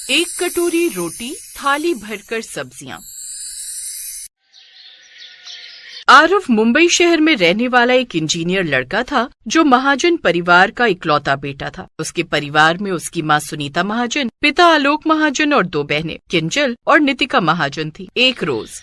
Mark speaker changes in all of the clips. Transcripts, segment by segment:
Speaker 1: एक कटोरी रोटी, थाली भरकर सब्जियां। आरव मुंबई शहर में रहने वाला एक इंजीनियर लड़का था जो महाजन परिवार का इकलौता बेटा था। उसके परिवार में उसकी माँ सुनीता महाजन, पिता आलोक महाजन और दो बहनें किंजल और नितिका महाजन थी। एक रोज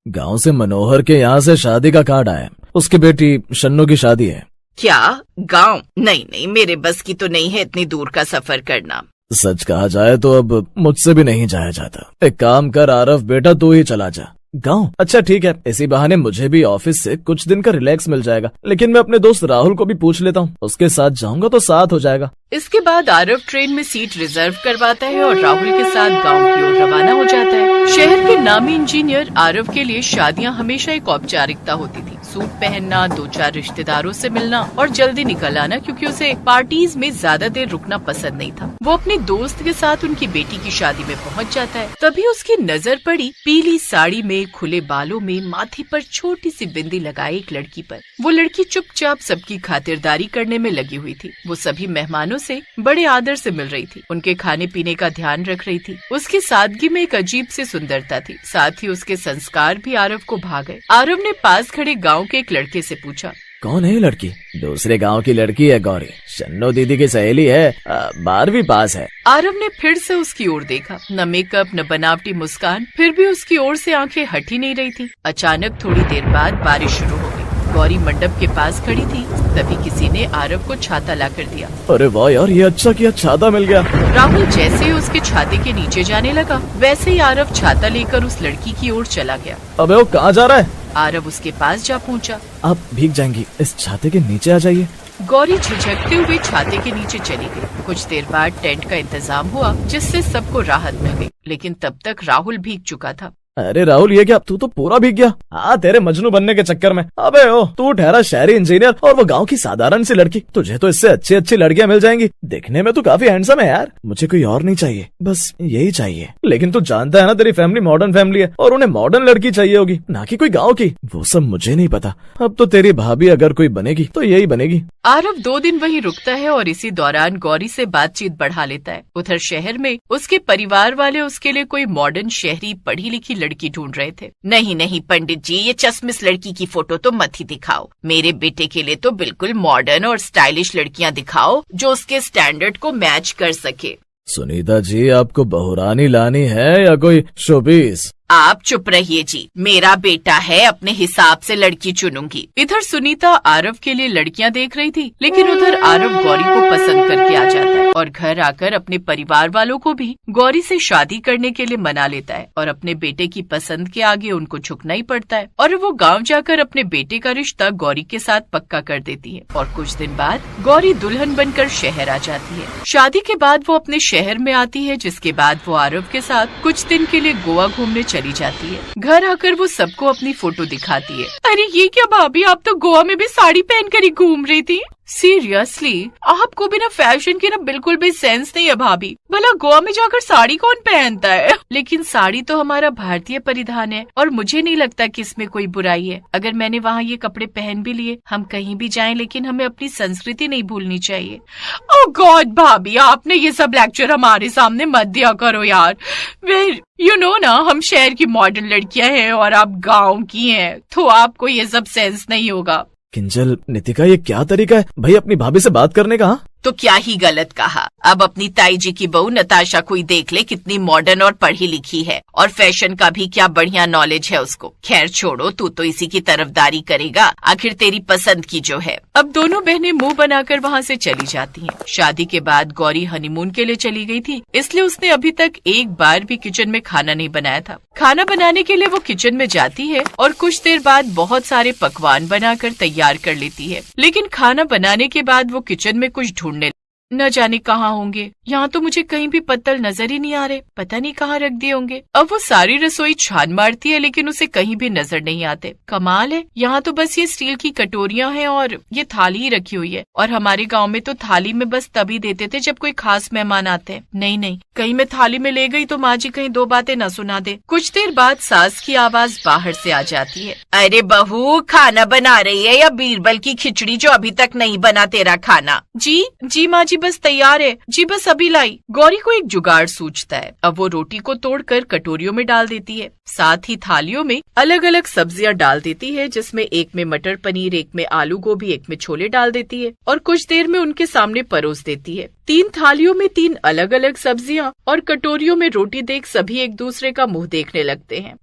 Speaker 2: गांव से मनोहर के यहाँ से शादी का कार्ड आया, उसकी बेटी शन्नू की शादी है।
Speaker 1: क्या गांव? नहीं, मेरे बस की तो नहीं है इतनी दूर का सफर करना।
Speaker 2: सच कहा जाए तो अब मुझसे भी नहीं जाया जाता। एक काम कर आरव बेटा, तू ही चला जा गांव। अच्छा ठीक है, इसी बहाने मुझे भी ऑफिस से कुछ दिन का रिलैक्स मिल जाएगा। लेकिन मैं अपने दोस्त राहुल को भी पूछ लेता हूँ, उसके साथ जाऊंगा तो साथ हो जाएगा।
Speaker 1: इसके बाद आरव ट्रेन में सीट रिजर्व करवाता है और राहुल के साथ गांव की ओर रवाना हो जाता है। शहर के नामी इंजीनियर आरव के लिए शादियां हमेशा एक औपचारिकता होती थी। सूट पहनना, 2-4 रिश्तेदारों से मिलना और जल्दी निकल आना, क्योंकि उसे पार्टीज में ज्यादा देर रुकना पसंद नहीं था। वो अपने दोस्त के साथ उनकी बेटी की शादी में पहुंच जाता है। तभी उसकी नजर पड़ी पीली साड़ी में, खुले बालों में, माथे पर छोटी सी बिंदी लगाए एक लड़की पर। वो लड़की चुपचाप सबकी खातिरदारी करने में लगी हुई थी। वो सभी मेहमानों से बड़े आदर से मिल रही थी, उनके खाने पीने का ध्यान रख रही थी। उसकी सादगी में एक अजीब सी सुंदरता थी, साथ ही उसके संस्कार भी आरव को भा गए। आरव ने पास खड़े गांव के एक लड़के से पूछा,
Speaker 2: कौन है ये लड़की? दूसरे गांव की लड़की है गौरी, शन्नो दीदी की सहेली है, 12वीं पास है।
Speaker 1: आरव ने फिर से उसकी ओर देखा। न मेकअप न बनावटी मुस्कान, फिर भी उसकी ओर से आंखें हट ही नहीं रही थी। अचानक थोड़ी देर बाद बारिश शुरू हो गई। गौरी मंडप के पास खड़ी थी, तभी किसी ने आरव को छाता ला कर दिया।
Speaker 2: अरे वाह यार, ये अच्छा किया, छाता मिल गया।
Speaker 1: राहुल जैसे ही उसके छाते के नीचे जाने लगा, वैसे ही आरव छाता लेकर उस लड़की की ओर चला गया।
Speaker 2: अबे वो कहाँ जा रहा है?
Speaker 1: आरव उसके पास जा पहुंचा।
Speaker 2: आप भीग जाएंगी, इस छाते के नीचे आ जाइए।
Speaker 1: गौरी झिझकते हुए छाते के नीचे चली गई। कुछ देर बाद टेंट का इंतजाम हुआ, जिससे सबको राहत मिल गई, लेकिन तब तक राहुल भीग चुका था।
Speaker 2: अरे राहुल, ये क्या, तू तो पूरा भीग गया। हाँ, तेरे मजनू बनने के चक्कर में। अबे ओ, तू ठहरा शहरी इंजीनियर और वो गांव की साधारण सी लड़की। तुझे तो इससे अच्छी अच्छी लड़कियां मिल जाएंगी। देखने में तू काफी हैंडसम है यार। मुझे कोई और नहीं चाहिए, बस यही चाहिए। लेकिन तू जानता है ना, तेरी फैमिली मॉडर्न फैमिली है और उन्हें मॉडर्न लड़की चाहिए होगी, ना कि कोई गाँव की। वो सब मुझे नहीं पता। अब तो तेरी भाभी अगर कोई बनेगी तो यही बनेगी।
Speaker 1: आरव 2 दिन वहीं रुकता है और इसी दौरान गौरी से बातचीत बढ़ा लेता है। उधर शहर में उसके परिवार वाले उसके लिए कोई मॉडर्न शहरी पढ़ी लिखी लड़की ढूंढ रहे थे। नहीं पंडित जी, ये चश्मिश लड़की की फोटो तो मत ही दिखाओ। मेरे बेटे के लिए तो बिल्कुल मॉडर्न और स्टाइलिश लड़कियां दिखाओ, जो उसके स्टैंडर्ड को मैच कर सके।
Speaker 2: सुनीता जी, आपको बहुरानी लानी है या कोई शोपीस?
Speaker 1: आप चुप रहिए जी, मेरा बेटा है, अपने हिसाब से लड़की चुनूंगी। इधर सुनीता आरव के लिए लड़कियां देख रही थी, लेकिन उधर आरव गौरी को पसंद करके आ जाता है और घर आकर अपने परिवार वालों को भी गौरी से शादी करने के लिए मना लेता है और अपने बेटे की पसंद के आगे उनको झुकना ही पड़ता है। और वो गाँव जाकर अपने बेटे का रिश्ता गौरी के साथ पक्का कर देती है और कुछ दिन बाद गौरी दुल्हन बनकर शहर आ जाती है। शादी के बाद वो अपने शहर में आती है, जिसके बाद वो आरव के साथ कुछ दिन के लिए गोवा घूमने चली जाती है। घर आकर वो सबको अपनी फोटो दिखाती है। अरे ये क्या भाभी, आप तो गोवा में भी साड़ी पहनकर ही घूम रही थी। सीरियसली, आपको भी ना फैशन की ना बिल्कुल भी सेंस नहीं है भाभी। भला गोवा में जाकर साड़ी कौन पहनता है? लेकिन साड़ी तो हमारा भारतीय परिधान है और मुझे नहीं लगता कि इसमें कोई बुराई है। अगर मैंने वहाँ ये कपड़े पहन भी लिए, हम कहीं भी जाएं, लेकिन हमें अपनी संस्कृति नहीं भूलनी चाहिए। ओह गॉड भाभी, आपने ये सब लेक्चर हमारे सामने मत दिया करो यार। यू नो ना, हम शहर की मॉडर्न लड़कियां हैं और आप गाँव की हैं, तो आपको ये सब सेंस नहीं होगा।
Speaker 2: किंजल, नितिका, ये क्या तरीका है भाई अपनी भाभी से बात करने का?
Speaker 1: तो क्या ही गलत कहा। अब अपनी ताई जी की बहू नताशा को ही देख ले, कितनी मॉडर्न और पढ़ी लिखी है और फैशन का भी क्या बढ़िया नॉलेज है उसको। खैर छोड़ो, तू तो इसी की तरफदारी करेगा, आखिर तेरी पसंद की जो है। अब दोनों बहनें मुंह बनाकर वहाँ से चली जाती हैं। शादी के बाद गौरी हनीमून के लिए चली गई थी, इसलिए उसने अभी तक एक बार भी किचन में खाना नहीं बनाया था। खाना बनाने के लिए वो किचन में जाती है और कुछ देर बाद बहुत सारे पकवान बनाकर तैयार कर लेती है। लेकिन खाना बनाने के बाद वो किचन में कुछ न जाने कहाँ होंगे। यहाँ तो मुझे कहीं भी पत्तल नजर ही नहीं आ रहे, पता नहीं कहाँ रख दिए होंगे। अब वो सारी रसोई छान मारती है, लेकिन उसे कहीं भी नजर नहीं आते। कमाल है, यहाँ तो बस ये स्टील की कटोरियां हैं और ये थाली ही रखी हुई है। और हमारे गांव में तो थाली में बस तभी देते थे जब कोई खास मेहमान आते हैं। नहीं, कहीं मैं थाली में ले गई तो माँ जी कहीं 2 बातें न सुना दे। कुछ देर बाद सास की आवाज बाहर से आ जाती है। अरे बहू, खाना बना रही है या बीरबल की खिचड़ी जो अभी तक नहीं बना तेरा खाना? जी माँ जी, बस तैयार है जी, बस अभी लाई। गौरी को एक जुगाड़ सूझता है। अब वो रोटी को तोड़कर कटोरियों में डाल देती है, साथ ही थालियों में अलग अलग सब्जियां डाल देती है, जिसमें एक में मटर पनीर, एक में आलू गोभी, एक में छोले डाल देती है और कुछ देर में उनके सामने परोस देती है। 3 थालियों में 3 अलग अलग सब्जियां और कटोरियों में रोटी देख सभी एक दूसरे का मुंह देखने लगते हैं।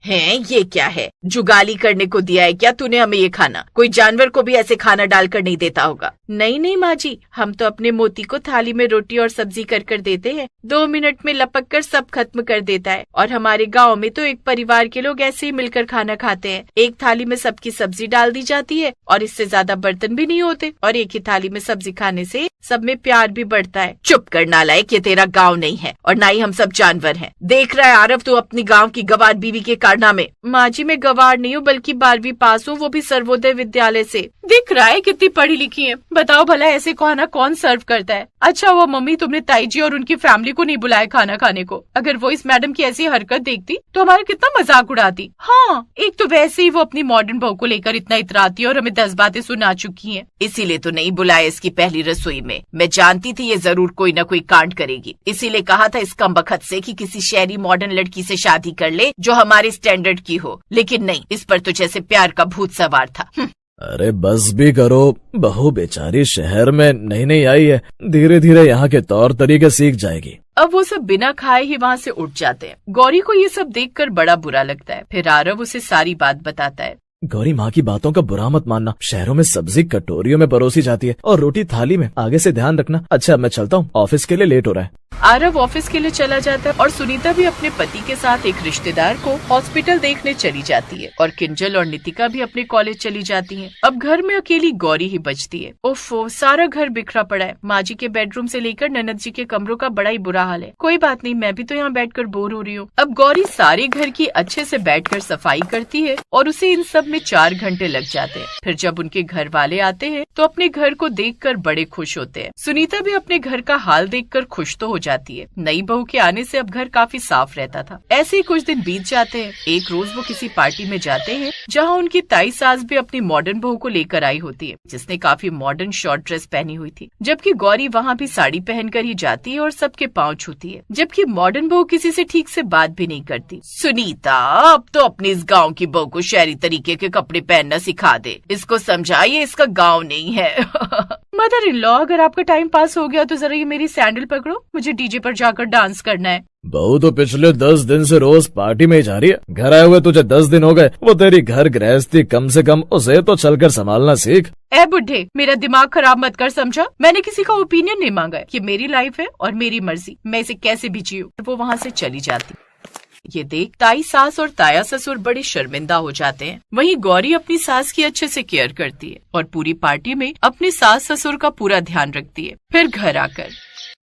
Speaker 1: ये क्या है? जुगाली करने को दिया है क्या तूने हमें ये खाना? कोई जानवर को भी ऐसे खाना डालकर नहीं देता होगा। नहीं माँ जी, हम तो अपने मोती को थाली में रोटी और सब्जी कर देते हैं, 2 मिनट में लपक कर सब खत्म कर देता है। और हमारे गाँव में तो एक परिवार के लोग ऐसे ही मिलकर खाना खाते हैं। एक थाली में सबकी सब्जी डाल दी जाती है और इससे ज्यादा बर्तन भी नहीं होते, और एक ही थाली में सब्जी खाने से सब में प्यार भी बढ़ता है। चुप कर नालायक, ये तेरा गांव नहीं है और ना ही हम सब जानवर हैं। देख रहा है आरव तू अपनी गांव की गवार बीवी के कारनामे। माँ जी मैं गवार नहीं हूँ, बल्कि 12वीं पास हूँ, वो भी सर्वोदय विद्यालय से। दिख रहा है कितनी पढ़ी लिखी है। बताओ भला ऐसे खाना कौन सर्व करता है? अच्छा वो मम्मी, तुमने ताई जी और उनकी फैमिली को नहीं बुलाया खाना खाने को? अगर वो इस मैडम की ऐसी हरकत देखती तो हमारा कितना मजाक उड़ाती। हाँ, एक तो वैसे ही वो अपनी मॉडर्न बहू को लेकर इतना इतराती है और हमें 10 बातें सुना चुकी है। इसीलिए तो नहीं बुलाया इसकी पहली रसोई में। मैं जानती थी ये जरूर कोई न कोई कांड करेगी, इसीलिए कहा था इस कमबख्त से कि किसी शहरी मॉडर्न लड़की से शादी कर ले जो हमारे स्टैंडर्ड की हो। लेकिन नहीं, इस पर तो जैसे प्यार का भूत सवार था।
Speaker 2: अरे बस भी करो, बहू बेचारी शहर में नई आई है, धीरे धीरे यहाँ के तौर तरीके सीख जाएगी।
Speaker 1: अब वो सब बिना खाए ही वहाँ से उठ जाते हैं। गौरी को ये सब देखकर बड़ा बुरा लगता है। फिर आरव उसे सारी बात बताता है।
Speaker 2: गौरी, माँ की बातों का बुरा मत मानना। शहरों में सब्जी कटोरियों में परोसी जाती है और रोटी थाली में। आगे से ध्यान रखना। अच्छा मैं चलता हूँ, ऑफिस के लिए लेट हो रहा है।
Speaker 1: आरव ऑफिस के लिए चला जाता है और सुनीता भी अपने पति के साथ एक रिश्तेदार को हॉस्पिटल देखने चली जाती है और किंजल और नितिका भी अपने कॉलेज चली जाती हैं। अब घर में अकेली गौरी ही बचती है। ओफो, सारा घर बिखरा पड़ा है। माँ जी के बेडरूम से लेकर ननद जी के कमरों का बड़ा ही बुरा हाल है। कोई बात नहीं, मैं भी तो यहाँ बैठकर बोर हो रही हूँ। अब गौरी सारे घर की अच्छे से बैठकर सफाई करती है और उसे इन सब में 4 घंटे लग जाते हैं। फिर जब उनके घर वाले आते हैं तो अपने घर को देखकर बड़े खुश होते हैं। सुनीता भी अपने घर का हाल देखकर खुश तो हो जाती है। नई बहू के आने से अब घर काफी साफ रहता था। ऐसे ही कुछ दिन बीत जाते हैं। एक रोज वो किसी पार्टी में जाते हैं जहाँ उनकी ताई सास भी अपनी मॉडर्न बहू को लेकर आई होती है, जिसने काफी मॉडर्न शॉर्ट ड्रेस पहनी हुई थी। जबकि गौरी वहाँ भी साड़ी पहनकर ही जाती है और सबके पाँव छूती है। जबकि मॉडर्न बहू किसी से ठीक से बात भी नहीं करती। सुनीता, अब तो अपनी इस गाँव की बहू को शहरी तरीके के कपड़े पहनना सिखा दे। इसको समझाइए इसका गाँव नहीं है। मदर इन लॉ, अगर आपका टाइम पास हो गया तो जरा ये मेरी सैंडल पकड़ो, मुझे डीजे पर जाकर डांस करना है।
Speaker 2: बहू तो पिछले 10 दिन से रोज पार्टी में ही जा रही है। घर आए हुए तुझे 10 दिन हो गए। वो तेरी घर गृहस्थी, कम से कम उसे तो चलकर संभालना सीख।
Speaker 1: ए बुढ़े, मेरा दिमाग खराब मत कर, समझा? मैंने किसी का ओपिनियन नहीं मांगा है। ये मेरी लाइफ है और मेरी मर्जी, मैं इसे कैसे भी जीऊं। वो वहाँ से चली जाती। ये देख ताई सास और ताया ससुर बड़े शर्मिंदा हो जाते हैं। वहीं गौरी अपनी सास की अच्छे से केयर करती है और पूरी पार्टी में अपने सास ससुर का पूरा ध्यान रखती है। फिर घर आकर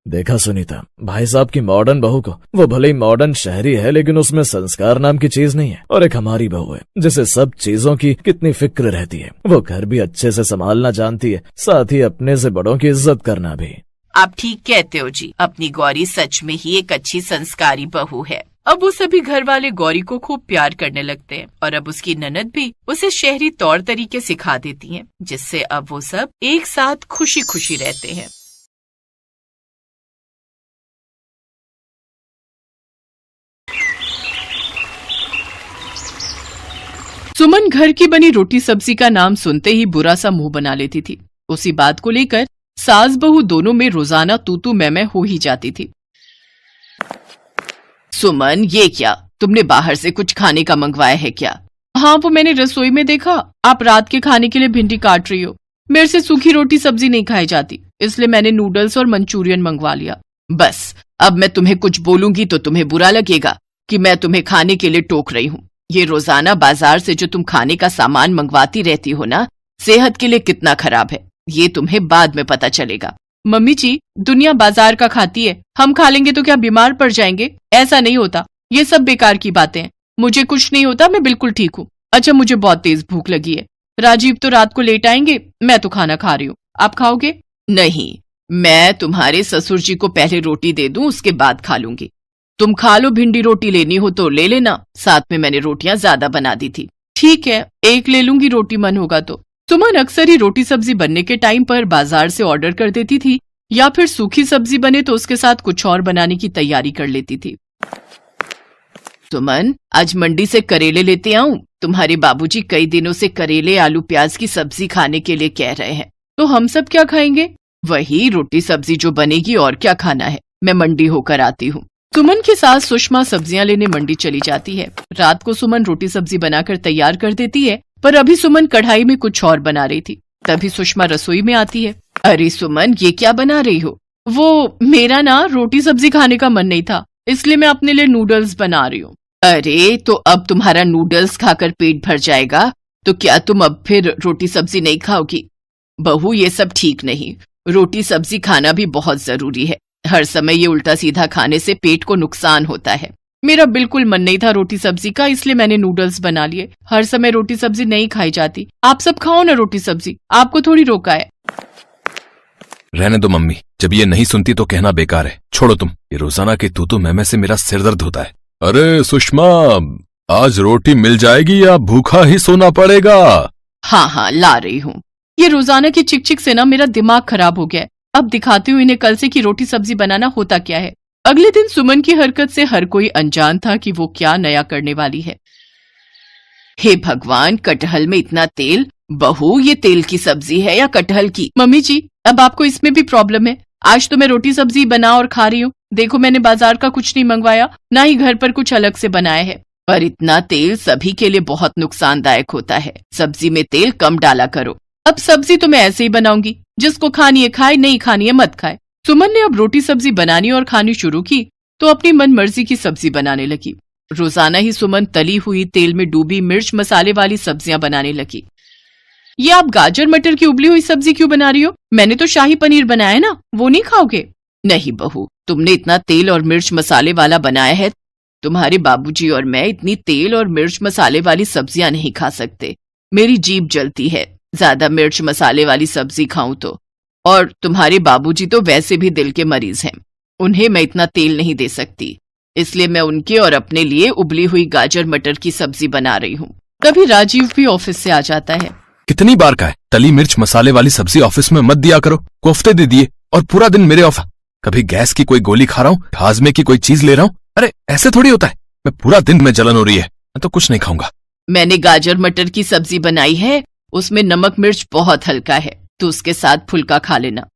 Speaker 2: देखा सुनीता, भाई साहब की मॉडर्न बहू को, वो भले ही मॉडर्न शहरी है लेकिन उसमें संस्कार नाम की चीज नहीं है। और एक हमारी बहू है जिसे सब चीजों की कितनी फिक्र रहती है। वो घर भी अच्छे से संभालना जानती है, साथ ही अपने से बड़ों की इज्जत करना भी।
Speaker 1: आप ठीक कहते हो जी, अपनी गौरी सच में ही एक अच्छी संस्कारी बहू है। अब वो सभी घर वाले गौरी को खूब प्यार करने लगते हैं और अब उसकी ननद भी उसे शहरी तौर तरीके सिखा देती हैं, जिससे अब वो सब एक साथ खुशी खुशी रहते हैं। सुमन घर की बनी रोटी सब्जी का नाम सुनते ही बुरा सा मुंह बना लेती थी। उसी बात को लेकर सास बहू दोनों में रोजाना तू मैं हो ही जाती थी। सुमन, ये क्या, तुमने बाहर से कुछ खाने का मंगवाया है क्या? हाँ, वो मैंने रसोई में देखा, आप रात के खाने के लिए भिंडी काट रही हो। मेरे से सूखी रोटी सब्जी नहीं खाई जाती, इसलिए मैंने नूडल्स और मंचूरियन मंगवा लिया। बस, अब मैं तुम्हें कुछ बोलूंगी तो तुम्हें बुरा लगेगा कि मैं तुम्हें खाने के लिए टोक रही हूँ। ये रोजाना बाजार से जो तुम खाने का सामान मंगवाती रहती हो ना, सेहत के लिए कितना खराब है, ये तुम्हें बाद में पता चलेगा। मम्मी जी, दुनिया बाजार का खाती है, हम खा लेंगे तो क्या बीमार पड़ जाएंगे? ऐसा नहीं होता, ये सब बेकार की बातें हैं। मुझे कुछ नहीं होता, मैं बिल्कुल ठीक हूँ। अच्छा, मुझे बहुत तेज भूख लगी है। राजीव तो रात को लेट आएंगे, मैं तो खाना खा रही हूँ, आप खाओगे? नहीं, मैं तुम्हारे ससुर जी को पहले रोटी दे दूं, उसके बाद खा लूंगी। तुम खा लो, भिंडी रोटी लेनी हो तो ले लेना, साथ में मैंने रोटियां ज्यादा बना दी थी। ठीक है, एक ले लूंगी रोटी, मन होगा तो। सुमन अक्सर ही रोटी सब्जी बनने के टाइम पर बाजार से ऑर्डर कर देती थी या फिर सूखी सब्जी बने तो उसके साथ कुछ और बनाने की तैयारी कर लेती थी। सुमन, आज मंडी से करेले लेते आऊं? तुम्हारे बाबूजी कई दिनों से करेले आलू प्याज की सब्जी खाने के लिए कह रहे हैं। तो हम सब क्या खाएंगे? वही रोटी सब्जी जो बनेगी, और क्या खाना है। मैं मंडी होकर आती हूँ। सुमन की सास सुषमा सब्जियां लेने मंडी चली जाती है। रात को सुमन रोटी सब्जी बनाकर तैयार कर देती है, पर अभी सुमन कढ़ाई में कुछ और बना रही थी। तभी सुषमा रसोई में आती है। अरे सुमन, ये क्या बना रही हो? वो मेरा ना रोटी सब्जी खाने का मन नहीं था, इसलिए मैं अपने लिए नूडल्स बना रही हूँ। अरे तो अब तुम्हारा नूडल्स खाकर पेट भर जाएगा, तो क्या तुम अब फिर रोटी सब्जी नहीं खाओगी? बहू, ये सब ठीक नहीं। रोटी सब्जी खाना भी बहुत जरूरी है। हर समय ये उल्टा सीधा खाने से पेट को नुकसान होता है। मेरा बिल्कुल मन नहीं था रोटी सब्जी का, इसलिए मैंने नूडल्स बना लिए। हर समय रोटी सब्जी नहीं खाई जाती। आप सब खाओ ना रोटी सब्जी, आपको थोड़ी रोका है।
Speaker 3: रहने दो मम्मी, जब ये नहीं सुनती तो कहना बेकार है। छोड़ो तुम, ये रोजाना के तू मैं से मेरा सिर दर्द होता है। अरे सुषमा, आज रोटी मिल जाएगी या भूखा ही सोना पड़ेगा?
Speaker 1: हाँ, ला रही हूँ। ये रोजाना की चिक चिक से ना मेरा दिमाग खराब हो गया है। अब दिखाती हूँ इन्हें कल से कि रोटी सब्जी बनाना होता क्या है। अगले दिन सुमन की हरकत से हर कोई अनजान था कि वो क्या नया करने वाली है। हे भगवान, कटहल में इतना तेल। बहू, ये तेल की सब्जी है या कटहल की? मम्मी जी, अब आपको इसमें भी प्रॉब्लम है। आज तो मैं रोटी सब्जी बना और खा रही हूँ। देखो, मैंने बाजार का कुछ नहीं मंगवाया, ना ही घर पर कुछ अलग से बनाया है। पर इतना तेल सभी के लिए बहुत नुकसानदायक होता है। सब्जी में तेल कम डाला करो। अब सब्जी तो मैं ऐसे ही बनाऊंगी, जिसको खानी है खाए, नहीं खानी है मत खाए। सुमन ने अब रोटी सब्जी बनानी और खानी शुरू की तो अपनी मन मर्जी की सब्जी बनाने लगी। रोजाना ही सुमन तली हुई तेल में डूबी मिर्च मसाले वाली सब्जियां बनाने लगी। ये आप गाजर मटर की उबली हुई सब्जी क्यों बना रही हो? मैंने तो शाही पनीर बनाया ना, वो नहीं खाओगे? नहीं बहू, तुमने इतना तेल और मिर्च मसाले वाला बनाया है। तुम्हारे बाबूजी और मैं इतनी तेल और मिर्च मसाले वाली सब्जियां नहीं खा सकते। मेरी जीभ जलती है ज्यादा मिर्च मसाले वाली सब्जी खाऊं तो। और तुम्हारे बाबूजी तो वैसे भी दिल के मरीज हैं, उन्हें मैं इतना तेल नहीं दे सकती। इसलिए मैं उनके और अपने लिए उबली हुई गाजर मटर की सब्जी बना रही हूँ। तभी राजीव भी ऑफिस से आ जाता है।
Speaker 3: कितनी बार का है, तली मिर्च मसाले वाली सब्जी ऑफिस में मत दिया करो। कोफ्ते दे दिए और पूरा दिन मेरे ऑफिस। कभी गैस की कोई गोली खा रहा हूँ, हाजमे की कोई चीज ले रहा हूँ। अरे ऐसे थोड़ी होता है। मैं पूरा दिन में जलन हो रही है, मैं तो कुछ नहीं खाऊंगा।
Speaker 1: मैंने गाजर मटर की सब्जी बनाई है, उसमें नमक मिर्च बहुत हल्का है, तो उसके साथ फुल्का खा लेना।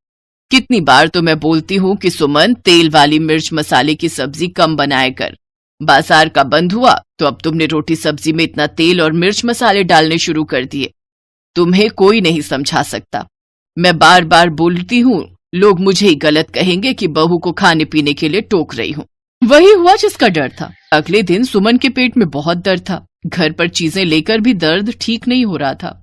Speaker 1: कितनी बार तो मैं बोलती हूँ कि सुमन, तेल वाली मिर्च मसाले की सब्जी कम बनाया कर। बाजार का बंद हुआ तो अब तुमने रोटी सब्जी में इतना तेल और मिर्च मसाले डालने शुरू कर दिए। तुम्हें कोई नहीं समझा सकता। मैं बार बार बोलती हूँ, लोग मुझे ही गलत कहेंगे कि बहू को खाने पीने के लिए टोक रही हूँ। वही हुआ जिसका डर था। अगले दिन सुमन के पेट में बहुत दर्द था। घर पर चीजें लेकर भी दर्द ठीक नहीं हो रहा था।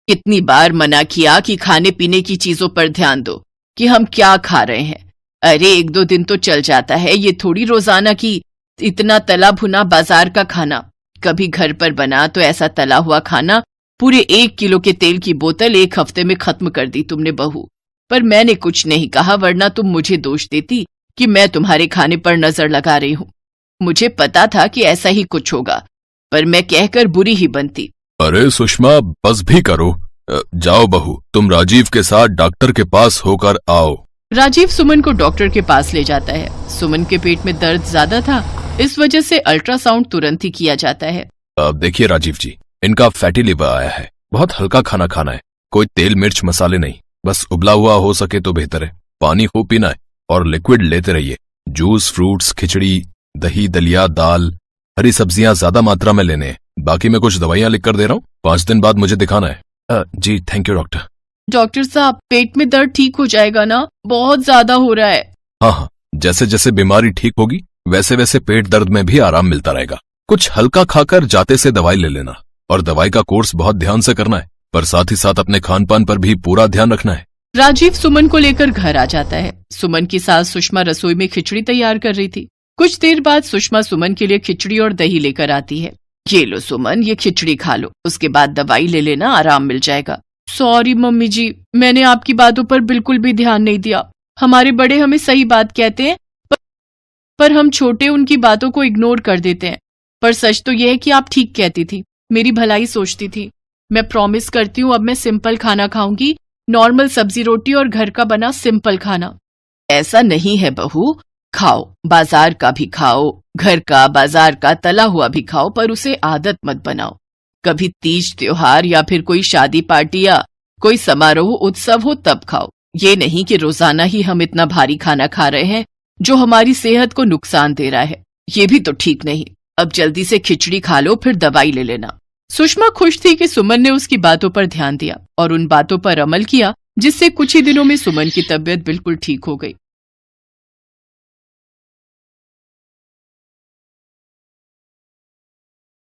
Speaker 1: कितनी बार मना किया कि खाने पीने की चीजों पर ध्यान दो, कि हम क्या खा रहे हैं। अरे 1-2 दिन तो चल जाता है, ये थोड़ी रोजाना की इतना तला भुना बाजार का खाना। कभी घर पर बना तो ऐसा तला हुआ खाना पूरे 1 किलो के तेल की बोतल 1 हफ्ते में खत्म कर दी तुमने बहू। पर मैंने कुछ नहीं कहा, वरना तुम मुझे दोष देती कि मैं तुम्हारे खाने पर नजर लगा रही हूँ। मुझे पता था कि ऐसा ही कुछ होगा, पर मैं कहकर बुरी ही बनती।
Speaker 3: अरे सुषमा, बस भी करो। जाओ बहू, तुम राजीव के साथ डॉक्टर के पास होकर आओ।
Speaker 1: राजीव सुमन को डॉक्टर के पास ले जाता है। सुमन के पेट में दर्द ज्यादा था, इस वजह से अल्ट्रासाउंड तुरंत ही किया जाता है।
Speaker 3: अब देखिए राजीव जी, इनका फैटी लिवर आया है। बहुत हल्का खाना खाना है, कोई तेल मिर्च मसाले नहीं, बस उबला हुआ हो सके तो बेहतर है। पानी खूब पीना है और लिक्विड लेते रहिए। जूस, फ्रूट्स, खिचड़ी, दही, दलिया, दाल, हरी सब्जियां ज्यादा मात्रा में लेने हैं। बाकी मैं कुछ दवाइयां लिख कर दे रहा हूँ, 5 दिन बाद मुझे दिखाना है। जी थैंक यू डॉक्टर।
Speaker 1: डॉक्टर साहब, पेट में दर्द ठीक हो जाएगा ना? बहुत ज्यादा हो रहा है।
Speaker 3: हाँ, जैसे जैसे बीमारी ठीक होगी वैसे वैसे पेट दर्द में भी आराम मिलता रहेगा। कुछ हल्का खाकर जाते से दवाई ले लेना, और दवाई का कोर्स बहुत ध्यान से करना है, पर साथ ही साथ अपने खान पान पर भी पूरा ध्यान रखना है।
Speaker 1: राजीव सुमन को लेकर घर आ जाता है। सुमन की सास सुषमा रसोई में खिचड़ी तैयार कर रही थी। कुछ देर बाद सुषमा सुमन के लिए खिचड़ी और दही लेकर आती है। ये लो सुमन, ये खिचड़ी खा लो, उसके बाद दवाई ले लेना, आराम मिल जाएगा। सॉरी मम्मी जी, मैंने आपकी बातों पर बिल्कुल भी ध्यान नहीं दिया। हमारे बड़े हमें सही बात कहते हैं, पर हम छोटे उनकी बातों को इग्नोर कर देते हैं। पर सच तो यह है कि आप ठीक कहती थी, मेरी भलाई सोचती थी। मैं प्रॉमिस करती हूँ अब मैं सिंपल खाना खाऊंगी, नॉर्मल सब्जी रोटी और घर का बना सिंपल खाना। ऐसा नहीं है बहू, खाओ, बाजार का भी खाओ, घर का बाजार का तला हुआ भी खाओ, पर उसे आदत मत बनाओ। कभी तीज त्योहार या फिर कोई शादी पार्टी या कोई समारोह उत्सव हो तब खाओ। ये नहीं कि रोजाना ही हम इतना भारी खाना खा रहे हैं जो हमारी सेहत को नुकसान दे रहा है। ये भी तो ठीक नहीं। अब जल्दी से खिचड़ी खा लो, फिर दवाई ले लेना। सुषमा खुश थी कि सुमन ने उसकी बातों पर ध्यान दिया और उन बातों पर अमल किया, जिससे कुछ ही दिनों में सुमन की तबीयत बिल्कुल ठीक हो गई।